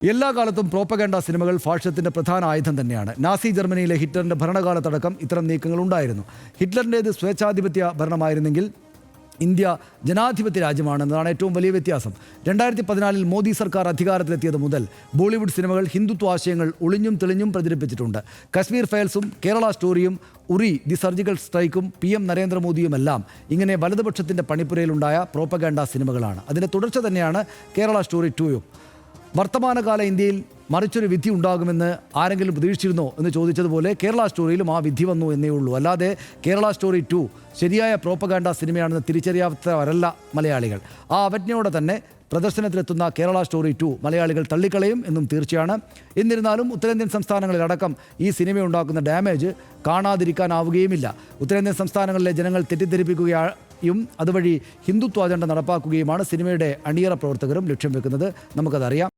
എല്ലാ കാലത്തും പ്രോപ്പഗാൻഡ സിനിമകൾ ഫാഷിസത്തിന്റെ പ്രധാന ആയുധം തന്നെയാണ്. നാസി ജർമ്മനിയിലെ ഹിറ്റ്ലറിന്റെ ഭരണകാലത്തടക്കം ഇത്തരം നീക്കങ്ങൾ ഉണ്ടായിരുന്നു. ഹിറ്റ്ലറിൻ്റേത് സ്വേച്ഛാധിപത്യ ഭരണമായിരുന്നെങ്കിൽ ഇന്ത്യ ജനാധിപത്യ രാജ്യമാണെന്നതാണ് ഏറ്റവും വലിയ വ്യത്യാസം. 2014 മോദി സർക്കാർ അധികാരത്തിലെത്തിയത് മുതൽ ബോളിവുഡ് സിനിമകൾ ഹിന്ദുത്വ ആശയങ്ങൾ ഒളിഞ്ഞും തെളിഞ്ഞും പ്രചരിപ്പിച്ചിട്ടുണ്ട്. കശ്മീർ ഫയൽസും കേരള സ്റ്റോറിയും ഉറി ദി സർജിക്കൽ സ്ട്രൈക്കും PM നരേന്ദ്രമോദിയുമെല്ലാം ഇങ്ങനെ വലതുപക്ഷത്തിൻ്റെ പണിപ്പുരയിലുണ്ടായ പ്രോപ്പഗാൻഡ സിനിമകളാണ്. അതിൻ്റെ തുടർച്ച തന്നെയാണ് കേരള സ്റ്റോറി 2യും. വർത്തമാനകാല ഇന്ത്യയിൽ മറിച്ചൊരു വിധി ഉണ്ടാകുമെന്ന് ആരെങ്കിലും പ്രതീക്ഷിച്ചിരുന്നോ എന്ന് ചോദിച്ചതുപോലെ കേരള സ്റ്റോറിയിലും ആ വിധി വന്നു എന്നേ ഉള്ളൂ. അല്ലാതെ കേരള സ്റ്റോറി 2 ശരിയായ പ്രോപ്പഗാൻഡ സിനിമയാണെന്ന് തിരിച്ചറിയാത്തവരല്ല മലയാളികൾ. ആ അവജ്ഞയോടെ തന്നെ പ്രദർശനത്തിലെത്തുന്ന കേരള സ്റ്റോറി 2 മലയാളികൾ തള്ളിക്കളയും എന്നും തീർച്ചയാണ്. എന്നിരുന്നാലും ഉത്തരേന്ത്യൻ സംസ്ഥാനങ്ങളിലടക്കം ഈ സിനിമയുണ്ടാക്കുന്ന ഡാമേജ് കാണാതിരിക്കാനാവുകയുമില്ല. ഉത്തരേന്ത്യൻ സംസ്ഥാനങ്ങളിലെ ജനങ്ങൾ തെറ്റിദ്ധരിപ്പിക്കുകയും അതുവഴി ഹിന്ദുത്വ അജണ്ട നടപ്പാക്കുകയുമാണ് സിനിമയുടെ അണിയറ പ്രവർത്തകരും ലക്ഷ്യം വെക്കുന്നത്. നമുക്കതറിയാം.